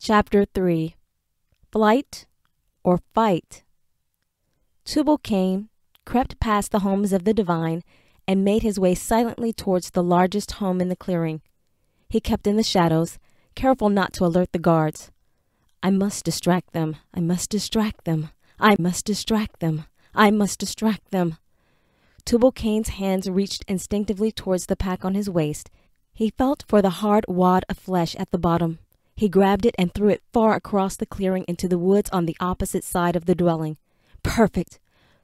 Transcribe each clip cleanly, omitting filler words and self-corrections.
Chapter 3. Flight or Fight. Tubal-Cain crept past the homes of the divine and made his way silently towards the largest home in the clearing. He kept in the shadows, careful not to alert the guards. I must distract them. I must distract them. I must distract them. I must distract them. Tubal-Cain's hands reached instinctively towards the pack on his waist. He felt for the hard wad of flesh at the bottom. He grabbed it and threw it far across the clearing into the woods on the opposite side of the dwelling. Perfect!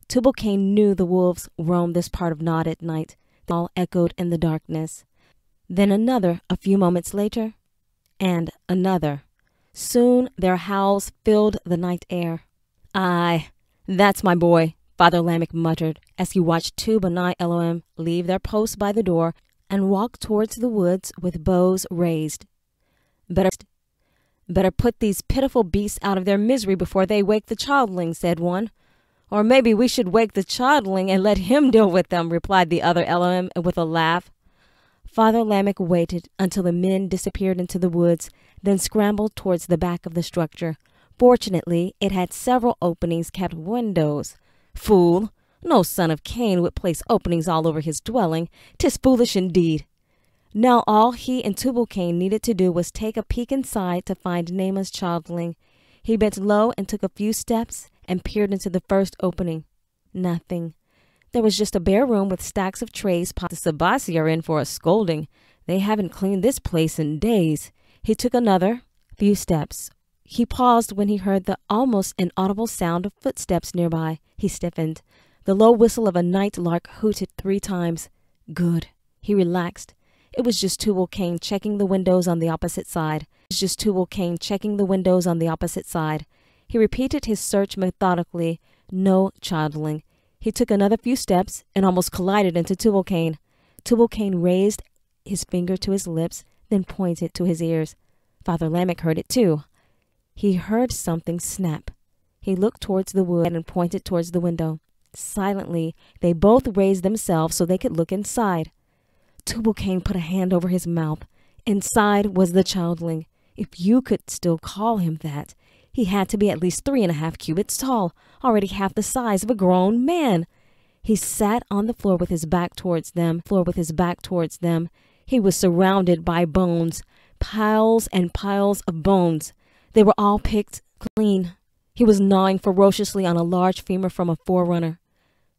Tubal-Cain knew the wolves roamed this part of Nod at night. They all echoed in the darkness. Then another a few moments later, and another. Soon their howls filled the night air. "Aye, that's my boy," Father Lamech muttered as he watched two B'nai Elohim leave their posts by the door and walk towards the woods with bows raised. Better put these pitiful beasts out of their misery before they wake the childling," said one. "Or maybe we should wake the childling and let him deal with them," replied the other Elohim with a laugh. Father Lamech waited until the men disappeared into the woods, then scrambled towards the back of the structure. Fortunately, it had several openings kept windows. Fool! No son of Cain would place openings all over his dwelling. 'Tis foolish indeed. Now all he and Tubal-Cain needed to do was take a peek inside to find Naamah's childling. He bent low and took a few steps and peered into the first opening. Nothing. There was just a bare room with stacks of trays. The Sabasi are in for a scolding. They haven't cleaned this place in days. He took another few steps. He paused when he heard the almost inaudible sound of footsteps nearby. He stiffened. The low whistle of a night lark hooted 3 times. Good. He relaxed. It was just Tubal-Cain checking the windows on the opposite side. He repeated his search methodically. No childling. He took another few steps and almost collided into Tubal-Cain. Tubal-Cain raised his finger to his lips, then pointed to his ears. Father Lamech heard it too. He heard something snap. He looked towards the wood and pointed towards the window. Silently, they both raised themselves so they could look inside. Tubal-Cain put a hand over his mouth. Inside was the childling, if you could still call him that. He had to be at least 3.5 cubits tall, already half the size of a grown man. He sat on the floor with his back towards them. He was surrounded by bones, piles and piles of bones. They were all picked clean. He was gnawing ferociously on a large femur from a forerunner.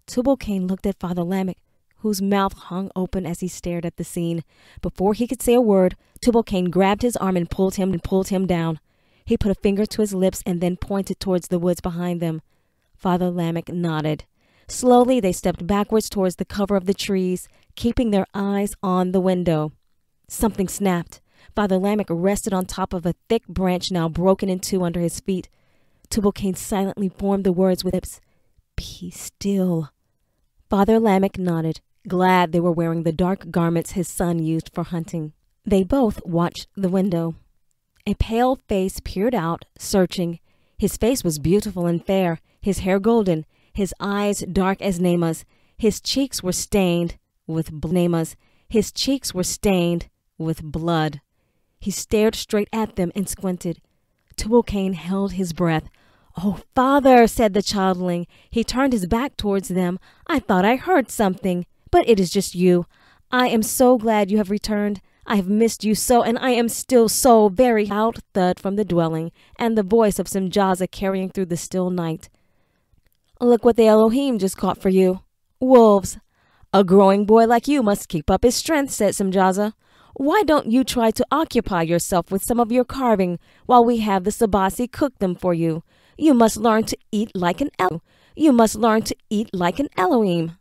Tubal-Cain looked at Father Lamech, whose mouth hung open as he stared at the scene. Before he could say a word, Tubal-Cain grabbed his arm and pulled him down. He put a finger to his lips and then pointed towards the woods behind them. Father Lamech nodded. Slowly they stepped backwards towards the cover of the trees, keeping their eyes on the window. Something snapped. Father Lamech rested on top of a thick branch now broken in 2 under his feet. Tubal-Cain silently formed the words with lips. "Be still." Father Lamech nodded, glad they were wearing the dark garments his son used for hunting. They both watched the window. A pale face peered out, searching. His face was beautiful and fair, his hair golden, his eyes dark as Naamah's. His cheeks were stained with blood. He stared straight at them and squinted. Tubal-Cain held his breath. "Oh, Father," said the childling. He turned his back towards them. "I thought I heard something, but it is just you. I am so glad you have returned. I have missed you so, and I am still so very..." Loud thud from the dwelling, and the voice of Simjaza carrying through the still night. "Look what the Elohim just caught for you. Wolves." "A growing boy like you must keep up his strength," said Simjaza. "Why don't you try to occupy yourself with some of your carving while we have the Sabasi cook them for you? You must learn to eat like an Elohim."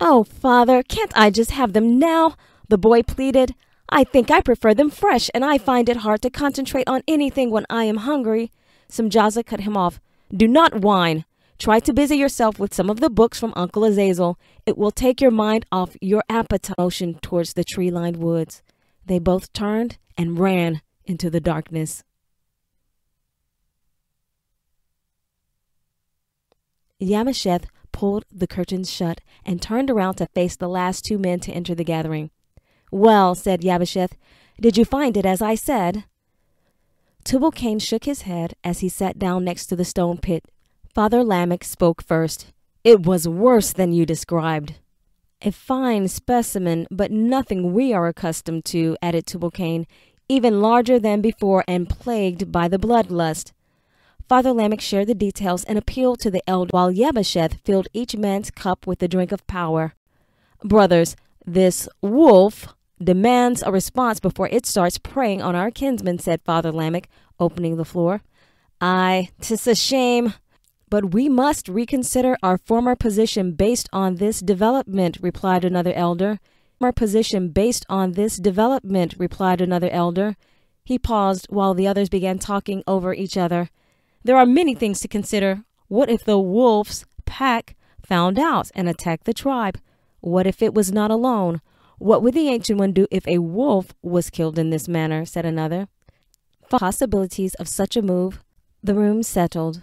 "Oh, Father, can't I just have them now?" the boy pleaded. "I think I prefer them fresh, and I find it hard to concentrate on anything when I am hungry." Simjaza cut him off. "Do not whine. Try to busy yourself with some of the books from Uncle Azazel. It will take your mind off your appetite." Motion towards the tree-lined woods. They both turned and ran into the darkness. Yamasheth pulled the curtains shut and turned around to face the last 2 men to enter the gathering. "Well," said Yabasheth, "did you find it as I said?" Tubal-Cain shook his head as he sat down next to the stone pit. Father Lamech spoke first. "It was worse than you described." "A fine specimen, but nothing we are accustomed to," added Tubal-Cain, "even larger than before and plagued by the bloodlust." Father Lamech shared the details and appealed to the elder while Yabasheth filled each man's cup with the drink of power. "Brothers, this wolf demands a response before it starts preying on our kinsmen," said Father Lamech, opening the floor. "Aye, 'tis a shame, but we must reconsider our former position based on this development," replied another elder. "Our position based on this development," replied another elder. He paused while the others began talking over each other. "There are many things to consider. What if the wolf's pack found out and attacked the tribe? What if it was not alone? What would the Ancient One do if a wolf was killed in this manner?" said another. Possibilities of such a move. The room settled.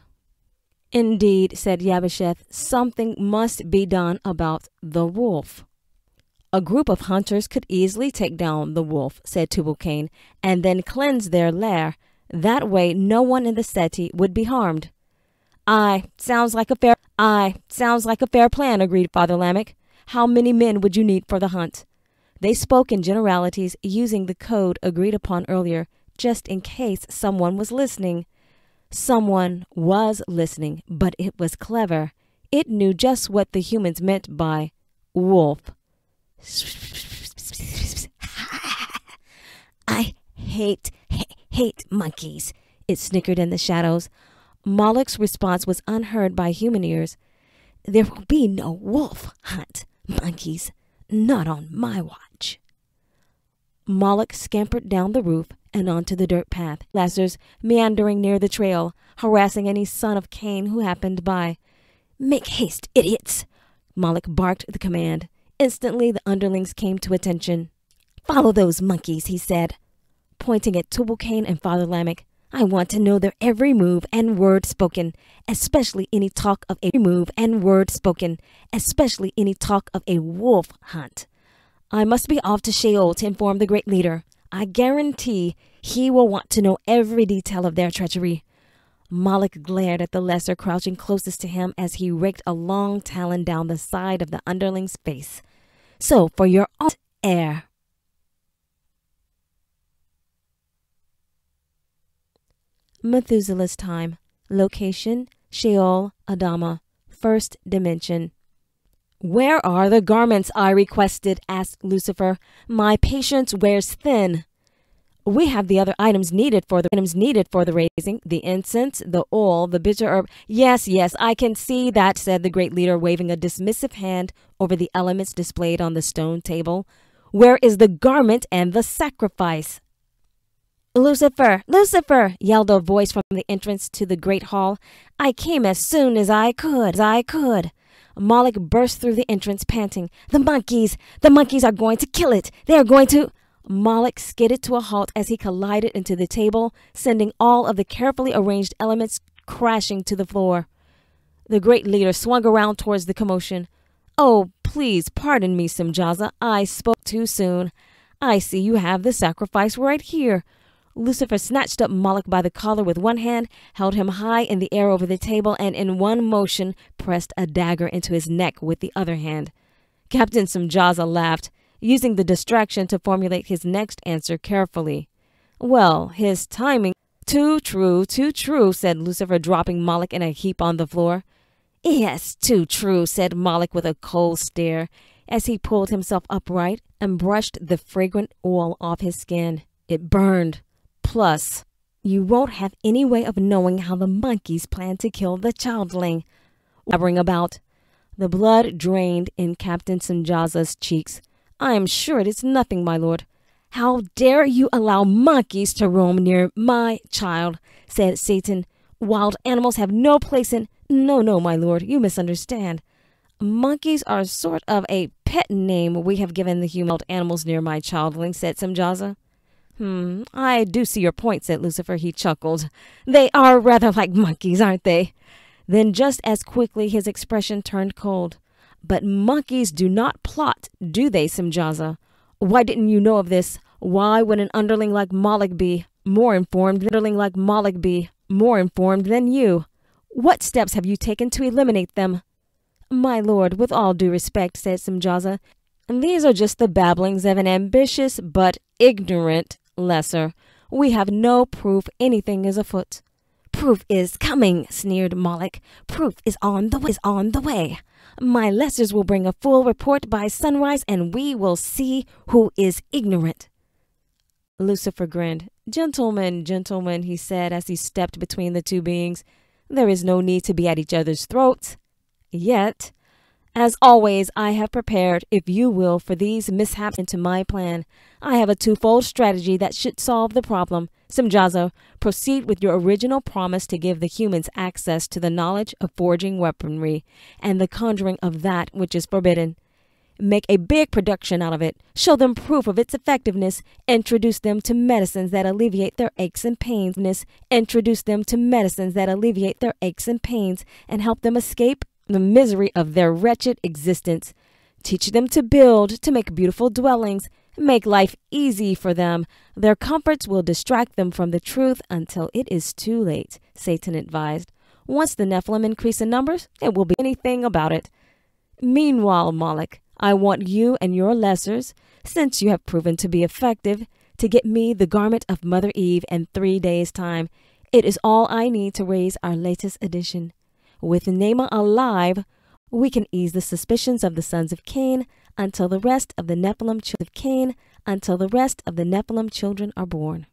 "Indeed," said Yabasheth, "something must be done about the wolf." "A group of hunters could easily take down the wolf," said Tubal-Cain, "and then cleanse their lair. That way no one in the city would be harmed." Aye, sounds like a fair plan," agreed Father Lamech. "How many men would you need for the hunt?" They spoke in generalities, using the code agreed upon earlier, just in case someone was listening. Someone was listening, but it was clever. It knew just what the humans meant by wolf. "I hate monkeys," it snickered in the shadows. Moloch's response was unheard by human ears. "There will be no wolf hunt, monkeys, not on my watch." Moloch scampered down the roof and onto the dirt path, Lazarus meandering near the trail, harassing any son of Cain who happened by. "Make haste, idiots!" Moloch barked the command. Instantly the underlings came to attention. "Follow those monkeys," he said, pointing at Tubal-Cain and Father Lamech. "I want to know their every move and word spoken, especially any talk of a wolf hunt. I must be off to Sheol to inform the great leader. I guarantee he will want to know every detail of their treachery." Moloch glared at the lesser crouching closest to him as he raked a long talon down the side of the underling's face. "So, for your own heir." Methuselah's time. Location, Sheol, Adama. First dimension. "Where are the garments I requested?" asked Lucifer. "My patience wears thin." "We have the other items needed for the raising, the incense, the oil, the bitter herb." Yes, I can see that," said the great leader, waving a dismissive hand over the elements displayed on the stone table. "Where is the garment and the sacrifice?" "Lucifer, Lucifer!" yelled a voice from the entrance to the great hall. "I came as soon as I could. Moloch burst through the entrance, panting. The monkeys are going to kill it. They are going to..." Moloch skidded to a halt as he collided into the table, sending all of the carefully arranged elements crashing to the floor. The great leader swung around towards the commotion. "Oh, please pardon me, Simjaza. I spoke too soon. I see you have the sacrifice right here." Lucifer snatched up Moloch by the collar with one hand, held him high in the air over the table, and in one motion pressed a dagger into his neck with the other hand. Captain Simjaza laughed, using the distraction to formulate his next answer carefully. "Well, his timing..." Too true, said Lucifer, dropping Moloch in a heap on the floor. "Yes, too true," said Moloch with a cold stare, as he pulled himself upright and brushed the fragrant oil off his skin. It burned. "Plus, you won't have any way of knowing how the monkeys plan to kill the childling." Blabbering about. The blood drained in Captain Simjaza's cheeks. "I am sure it is nothing, my lord." "How dare you allow monkeys to roam near my child?" said Satan. "Wild animals have no place in..." No, my lord, you misunderstand. Monkeys are sort of a pet name we have given the human animals near my childling," said Simjaza. I do see your point," said Lucifer. He chuckled. "They are rather like monkeys, aren't they?" Then just as quickly his expression turned cold. "But monkeys do not plot, do they, Simjaza? Why didn't you know of this? Why would an underling like Moloch be..." More informed than like Moloch be, more informed than you. What steps have you taken to eliminate them? My lord, with all due respect, said Simjaza, these are just the babblings of an ambitious but ignorant lesser. We have no proof anything is afoot. Proof is coming, sneered Moloch. Proof is on the way. My lessers will bring a full report by sunrise, and we will see who is ignorant. Lucifer grinned. Gentlemen, gentlemen, he said as he stepped between the two beings. There is no need to be at each other's throats. Yet, as always, I have prepared, if you will, for these mishaps into my plan. I have a twofold strategy that should solve the problem. Simjazo, proceed with your original promise to give the humans access to the knowledge of forging weaponry and the conjuring of that which is forbidden. Make a big production out of it. Show them proof of its effectiveness. Introduce them to medicines that alleviate their aches and pains. Introduce them to medicines that alleviate their aches and pains and help them escape the misery of their wretched existence. Teach them to build, to make beautiful dwellings. Make life easy for them. Their comforts will distract them from the truth until it is too late, Satan advised. Once the Nephilim increase in numbers, it will be anything about it. Meanwhile, Moloch, I want you and your lessers, since you have proven to be effective, to get me the garment of Mother Eve in 3 days' time. It is all I need to raise our latest edition. With Nema alive, we can ease the suspicions of the sons of Cain until the rest of the Nephilim children are born.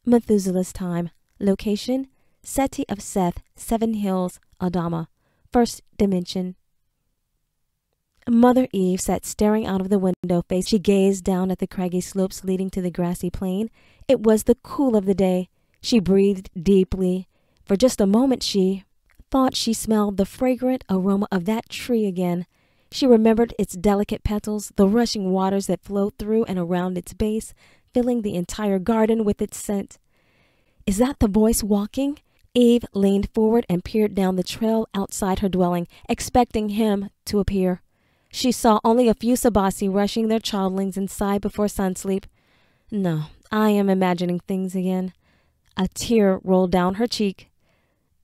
Methuselah's time. Location: Seti of Seth, 7 Hills, Adama, first dimension. Mother Eve sat staring out of the window face. She gazed down at the craggy slopes leading to the grassy plain. It was the cool of the day. She breathed deeply. For just a moment she thought she smelled the fragrant aroma of that tree again. She remembered its delicate petals, the rushing waters that flowed through and around its base, filling the entire garden with its scent. Is that the voice walking? Eve leaned forward and peered down the trail outside her dwelling, expecting him to appear. She saw only a few Sabasi rushing their childlings inside before sunsleep. No, I am imagining things again. A tear rolled down her cheek.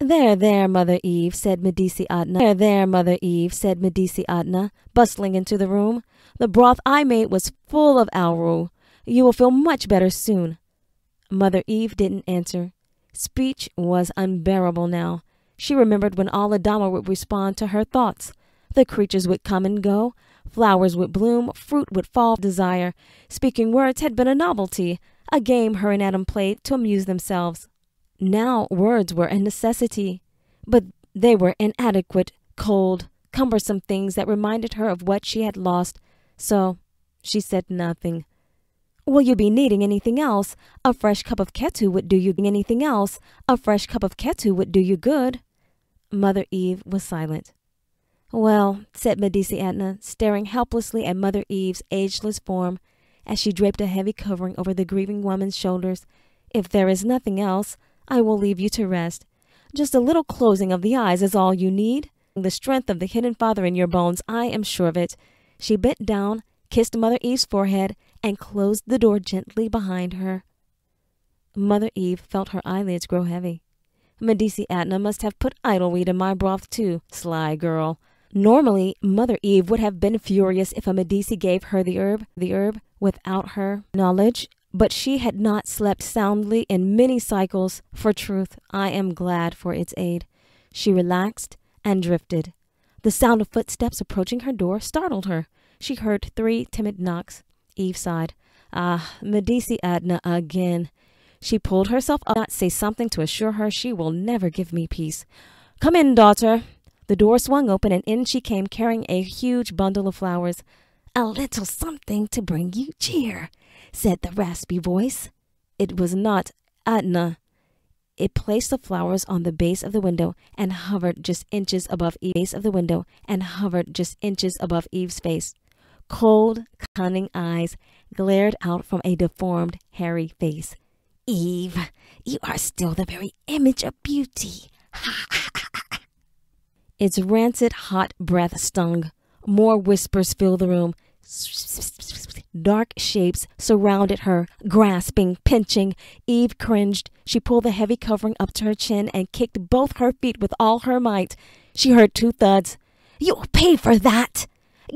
There, Mother Eve, said Medici Adna. There, Mother Eve, said Medici Adna, bustling into the room. The broth I made was full of Alru. You will feel much better soon. Mother Eve didn't answer. Speech was unbearable now. She remembered when all Adama would respond to her thoughts. The creatures would come and go. Flowers would bloom. Fruit would fall of desire. Speaking words had been a novelty, a game her and Adam played to amuse themselves. Now words were a necessity, but they were inadequate, cold, cumbersome things that reminded her of what she had lost. So she said nothing. Will you be needing anything else? A fresh cup of ketu would do you anything else. A fresh cup of ketu would do you good. Mother Eve was silent. Well, said Medici Adna, staring helplessly at Mother Eve's ageless form as she draped a heavy covering over the grieving woman's shoulders, if there is nothing else, I will leave you to rest. Just a little closing of the eyes is all you need. The strength of the hidden father in your bones, I am sure of it. She bent down, kissed Mother Eve's forehead, and closed the door gently behind her. Mother Eve felt her eyelids grow heavy. Medici Adna must have put idleweed in my broth too, sly girl. Normally, Mother Eve would have been furious if a Medici gave her the herb without her knowledge, but she had not slept soundly in many cycles. For truth, I am glad for its aid. She relaxed and drifted. The sound of footsteps approaching her door startled her. She heard 3 timid knocks. Eve sighed. Ah, Medici Adna again. She pulled herself up, not say something to assure her she will never give me peace. Come in, daughter. The door swung open, and in she came carrying a huge bundle of flowers. A little something to bring you cheer, said the raspy voice. It was not Adna. It placed the flowers on the base of the window and hovered just inches above Eve's face. Cold, cunning eyes glared out from a deformed, hairy face. Eve, you are still the very image of beauty. Its rancid, hot breath stung. More whispers filled the room. Dark shapes surrounded her, grasping, pinching. Eve cringed. She pulled the heavy covering up to her chin and kicked both her feet with all her might. She heard 2 thuds. "You'll pay for that!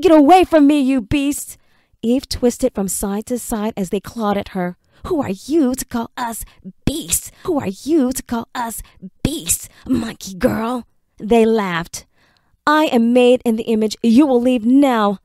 Get away from me, you beast!" Eve twisted from side to side as they clawed at her. "Who are you to call us beasts? Who are you to call us beasts, monkey girl?" They laughed. "I am made in the image. You will leave now."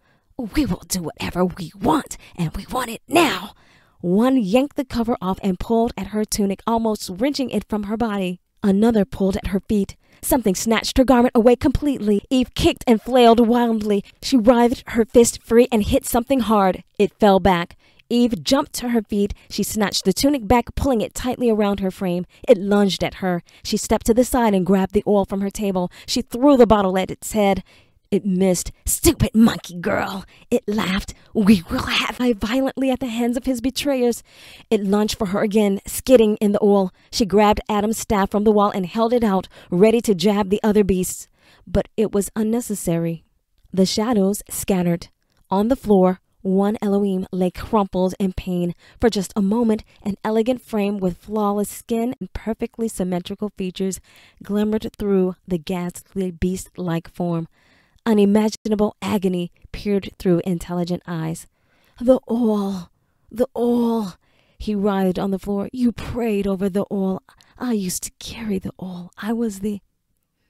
"We will do whatever we want, and we want it now." One yanked the cover off and pulled at her tunic, almost wrenching it from her body. Another pulled at her feet. Something snatched her garment away completely. Eve kicked and flailed wildly. She writhed her fist free and hit something hard. It fell back. Eve jumped to her feet. She snatched the tunic back, pulling it tightly around her frame. It lunged at her. She stepped to the side and grabbed the oil from her table. She threw the bottle at its head. It missed. "Stupid monkey girl," it laughed. "We will have I violently at the hands of his betrayers." It lunged for her again, skidding in the oil. She grabbed Adam's staff from the wall and held it out, ready to jab the other beasts. But it was unnecessary. The shadows scattered. On the floor, one Elohim lay crumpled in pain. For just a moment, an elegant frame with flawless skin and perfectly symmetrical features glimmered through the ghastly beast-like form. Unimaginable agony peered through intelligent eyes. The oil. He writhed on the floor. "You prayed over the oil. I used to carry the oil. I was the..."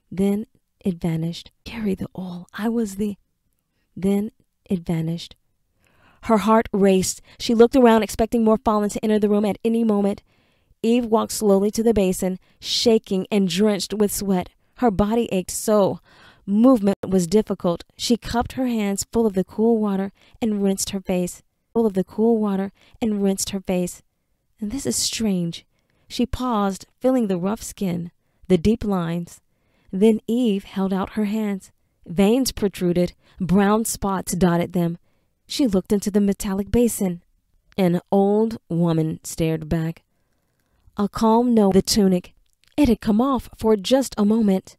Then it vanished. "Carry the oil. I was the..." Then it vanished. Her heart raced. She looked around, expecting more fallen to enter the room at any moment. Eve walked slowly to the basin, shaking and drenched with sweat. Her body ached so. Movement was difficult. She cupped her hands full of the cool water and rinsed her face. And this is strange. She paused, feeling the rough skin, the deep lines. Then Eve held out her hands. Veins protruded. Brown spots dotted them. She looked into the metallic basin. An old woman stared back. A calm no. The tunic. It had come off for just a moment.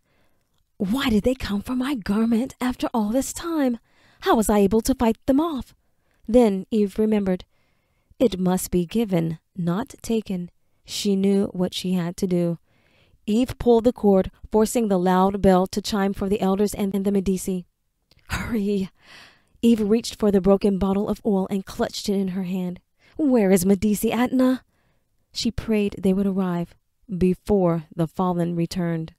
Why did they come for my garment after all this time? How was I able to fight them off? Then Eve remembered. It must be given, not taken. She knew what she had to do. Eve pulled the cord, forcing the loud bell to chime for the elders and the Medici. Hurry! Eve reached for the broken bottle of oil and clutched it in her hand. Where is Medici Atna? She prayed they would arrive before the fallen returned.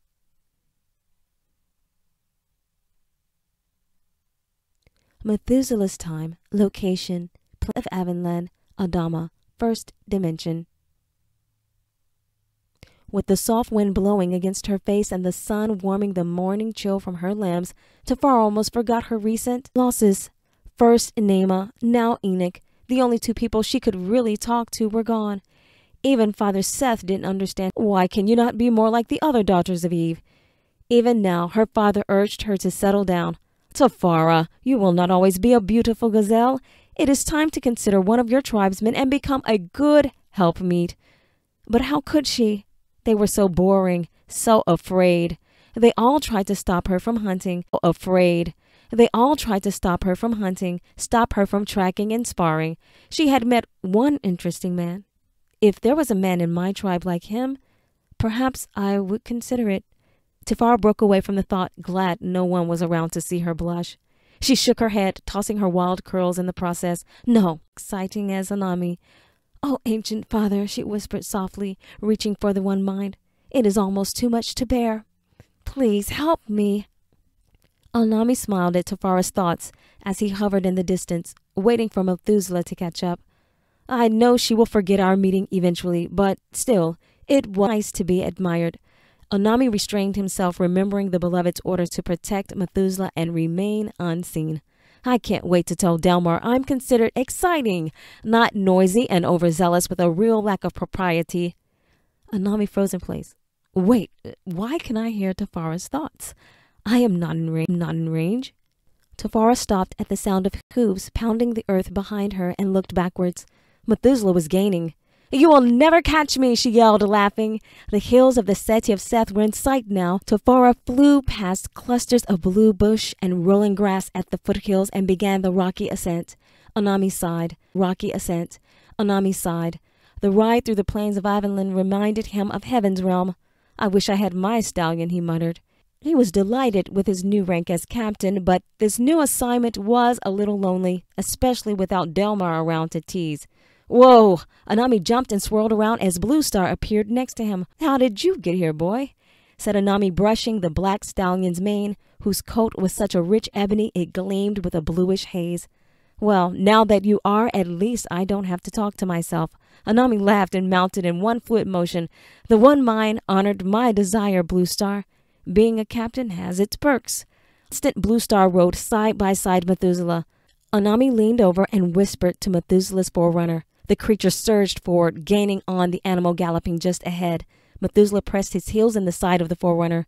Methuselah's time, location, planet of Avonland, Adama, first dimension. With the soft wind blowing against her face and the sun warming the morning chill from her limbs, Tafar almost forgot her recent losses. First Naamah, now Enoch. The only two people she could really talk to were gone. Even Father Seth didn't understand. Why can you not be more like the other daughters of Eve? Even now, her father urged her to settle down. Tafara, you will not always be a beautiful gazelle. It is time to consider one of your tribesmen and become a good helpmeet. But how could she? They were so boring, so afraid. They all tried to stop her from hunting. They all tried to stop her from hunting, stop her from tracking and sparring. She had met one interesting man. If there was a man in my tribe like him, perhaps I would consider it. Tafar broke away from the thought, glad no one was around to see her blush. She shook her head, tossing her wild curls in the process. No, exciting as Anami. Oh, ancient father, she whispered softly, reaching for the one mind. It is almost too much to bear. Please help me. Anami smiled at Tafara's thoughts as he hovered in the distance, waiting for Methuselah to catch up. I know she will forget our meeting eventually, but still, it was nice to be admired. Anami restrained himself, remembering the beloved's order to protect Methuselah and remain unseen. I can't wait to tell Delmar I'm considered exciting, not noisy and overzealous with a real lack of propriety. Anami froze in place. Wait, why can I hear Tafara's thoughts? I am not in range. Tafara stopped at the sound of hooves pounding the earth behind her and looked backwards. Methuselah was gaining. You will never catch me, she yelled, laughing. The hills of the city of Seth were in sight now. Tafara flew past clusters of blue bush and rolling grass at the foothills and began the rocky ascent. Anami sighed. Rocky ascent. Anami sighed. The ride through the plains of Ivanland reminded him of heaven's realm. I wish I had my stallion, he muttered. He was delighted with his new rank as captain, but this new assignment was a little lonely, especially without Delmar around to tease. Whoa! Anami jumped and swirled around as Blue Star appeared next to him. How did you get here, boy? Said Anami, brushing the black stallion's mane, whose coat was such a rich ebony it gleamed with a bluish haze. Well, now that you are, at least I don't have to talk to myself. Anami laughed and mounted in one fluid motion. The one mine honored my desire, Blue Star. Being a captain has its perks. Instant Blue Star rode side by side Methuselah. Anami leaned over and whispered to Methuselah's forerunner. The creature surged forward, gaining on the animal galloping just ahead. Methuselah pressed his heels in the side of the forerunner.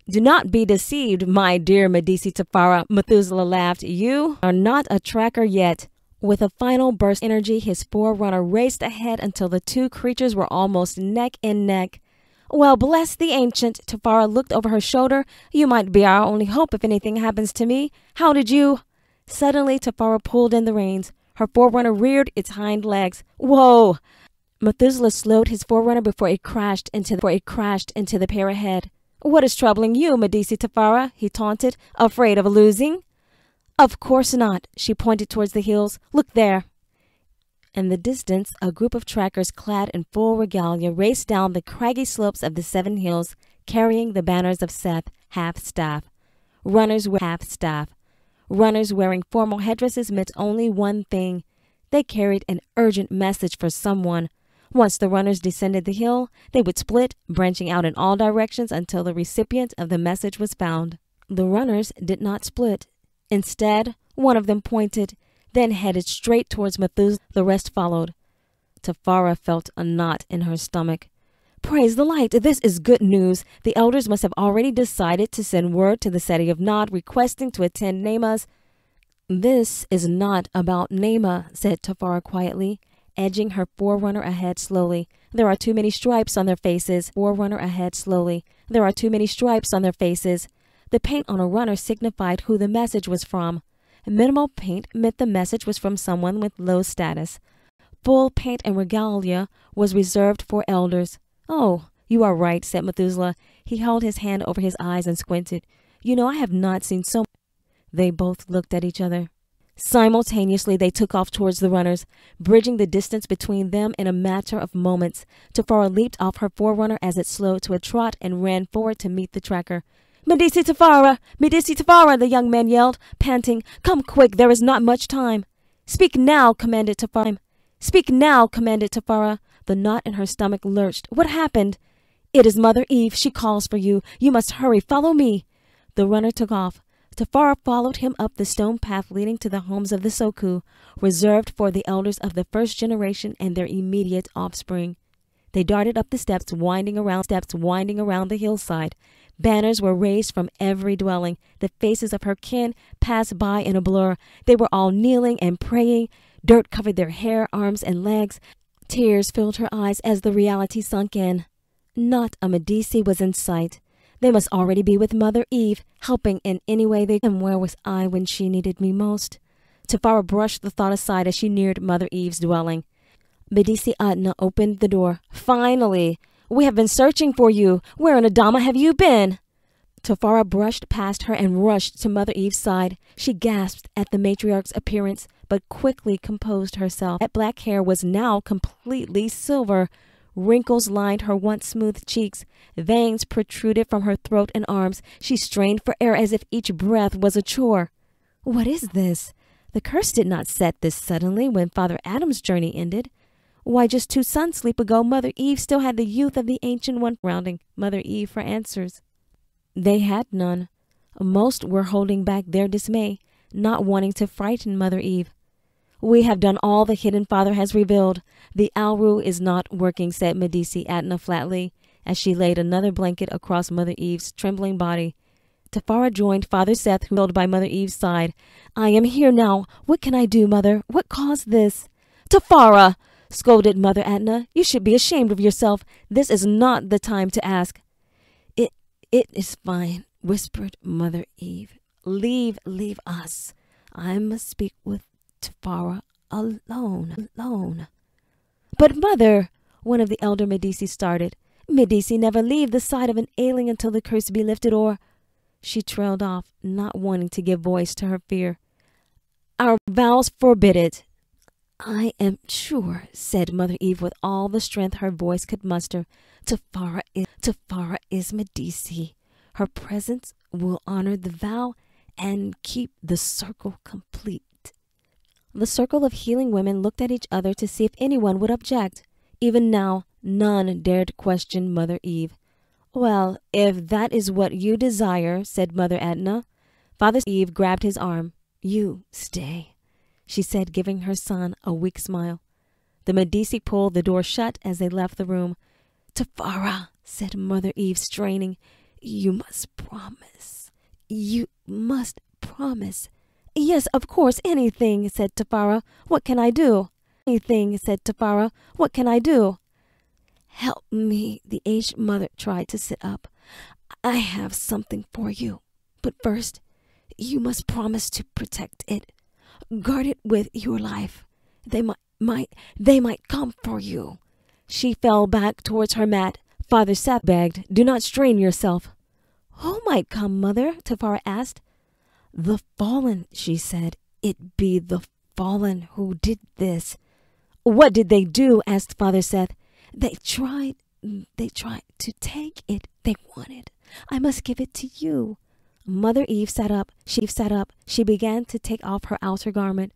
Do not be deceived, my dear Medici Tafara, Methuselah laughed. You are not a tracker yet. With a final burst of energy, his forerunner raced ahead until the two creatures were almost neck and neck. Well, bless the ancient, Tafara looked over her shoulder. You might be our only hope if anything happens to me. How did you? Suddenly, Tafara pulled in the reins. Her forerunner reared its hind legs. Whoa! Methuselah slowed his forerunner before it crashed into the pair ahead. What is troubling you, Medici Tafara? He taunted. Afraid of losing? Of course not. She pointed towards the hills. Look there. In the distance, a group of trackers clad in full regalia raced down the craggy slopes of the 7 hills, carrying the banners of Seth, half-staff. Runners wearing formal headdresses meant only one thing. They carried an urgent message for someone. Once the runners descended the hill, they would split, branching out in all directions until the recipient of the message was found. The runners did not split. Instead, one of them pointed, then headed straight towards Methuselah. The rest followed. Tafara felt a knot in her stomach. Praise the light! This is good news. The elders must have already decided to send word to the city of Nod requesting to attend Nema's. This is not about Nema, said Tafara quietly, edging her forerunner ahead slowly. There are too many stripes on their faces. Forerunner ahead slowly. There are too many stripes on their faces. The paint on a runner signified who the message was from. Minimal paint meant the message was from someone with low status. Full paint and regalia was reserved for elders. Oh, you are right, said Methuselah. He held his hand over his eyes and squinted. You know, I have not seen so much. They both looked at each other. Simultaneously, they took off towards the runners, bridging the distance between them in a matter of moments. Tafara leaped off her forerunner as it slowed to a trot and ran forward to meet the tracker. Medici Tafara! Medici Tafara! The young man yelled, panting. Come quick, there is not much time. Speak now, commanded Tafara. Speak now, commanded Tafara. The knot in her stomach lurched. What happened? It is Mother Eve. She calls for you. You must hurry. Follow me. The runner took off. Tafara followed him up the stone path leading to the homes of the Soku, reserved for the elders of the first generation and their immediate offspring. They darted up the steps winding around the hillside. Banners were raised from every dwelling. The faces of her kin passed by in a blur. They were all kneeling and praying. Dirt covered their hair, arms, and legs. Tears filled her eyes as the reality sunk in. Not a Medici was in sight. They must already be with Mother Eve, helping in any way they could. And where was I when she needed me most? Tafara brushed the thought aside as she neared Mother Eve's dwelling. Medici Adna opened the door. Finally! We have been searching for you. Where in Adama have you been? Tafara brushed past her and rushed to Mother Eve's side. She gasped at the matriarch's appearance, but quickly composed herself. That black hair was now completely silver. Wrinkles lined her once smooth cheeks. Veins protruded from her throat and arms. She strained for air as if each breath was a chore. What is this? The curse did not set this suddenly when Father Adam's journey ended. Why, just 2 suns sleep ago, Mother Eve still had the youth of the Ancient One rounding Mother Eve for answers. They had none. Most were holding back their dismay, not wanting to frighten Mother Eve. We have done all the Hidden Father has revealed. The Alru is not working, said Medici Adna flatly, as she laid another blanket across Mother Eve's trembling body. Tafara joined Father Seth, who held by Mother Eve's side. I am here now. What can I do, Mother? What caused this? Tafara! scolded Mother Etna. You should be ashamed of yourself. This is not the time to ask. It is fine, whispered Mother Eve. Leave us. I must speak with Tafara alone. But mother, one of the elder Medici started. Medici never leave the side of an alien until the curse be lifted, or... She trailed off, not wanting to give voice to her fear. Our vows forbid it. I am sure, said Mother Eve with all the strength her voice could muster. Tafara is Medici. Her presence will honor the vow and keep the circle complete. The circle of healing women looked at each other to see if anyone would object. Even now, none dared question Mother Eve. Well, if that is what you desire, said Mother Etna. Father Eve grabbed his arm. You stay, she said, giving her son a weak smile. The Medici pulled the door shut as they left the room. Tafara, said Mother Eve, straining, you must promise. You must promise. Yes, of course, anything, said Tafara. What can I do? Anything, said Tafara. What can I do? Help me, the aged mother tried to sit up. I have something for you. But first, you must promise to protect it. Guard it with your life. They might come for you. She fell back towards her mat. Father Seth begged, do not strain yourself. Who might come, Mother? Tafara asked. The fallen, she said. It be the fallen who did this. What did they do? Asked Father Seth. They tried to take it they wanted. I must give it to you. Mother Eve sat up. She began to take off her outer garment.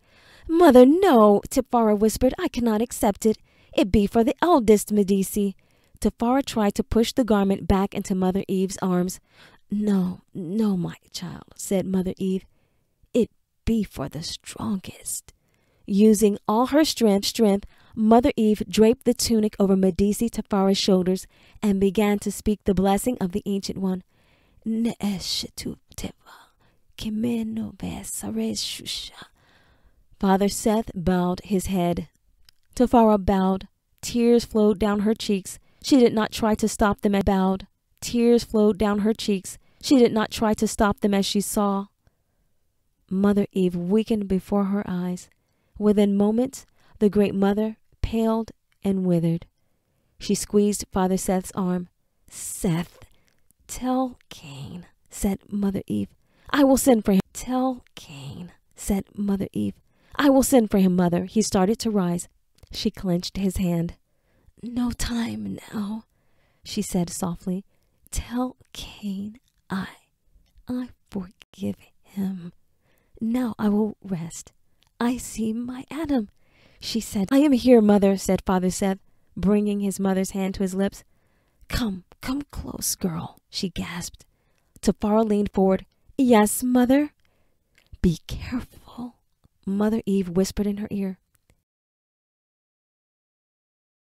Mother, no, Tafara whispered. I cannot accept it. It be for the eldest Medici. Tafara tried to push the garment back into Mother Eve's arms. No, my child, said Mother Eve. It be for the strongest. Using all her strength, Mother Eve draped the tunic over Medici Tafara's shoulders and began to speak the blessing of the Ancient One. Father Seth bowed his head. Tafara bowed. Tears flowed down her cheeks. She did not try to stop them as bowed. Tears flowed down her cheeks. She did not try to stop them as she saw. Mother Eve weakened before her eyes. Within moments, the Great Mother paled and withered. She squeezed Father Seth's arm. Seth, tell Cain, said Mother Eve. I will send for him. Tell Cain, said Mother Eve. I will send for him, Mother. He started to rise. She clenched his hand. No time now, she said softly. Tell Cain I forgive him. Now I will rest. I see my Adam, she said. I am here, Mother, said Father Seth, bringing his mother's hand to his lips. Come close, girl, she gasped. Tafara leaned forward. Yes, Mother. Be careful, Mother Eve whispered in her ear.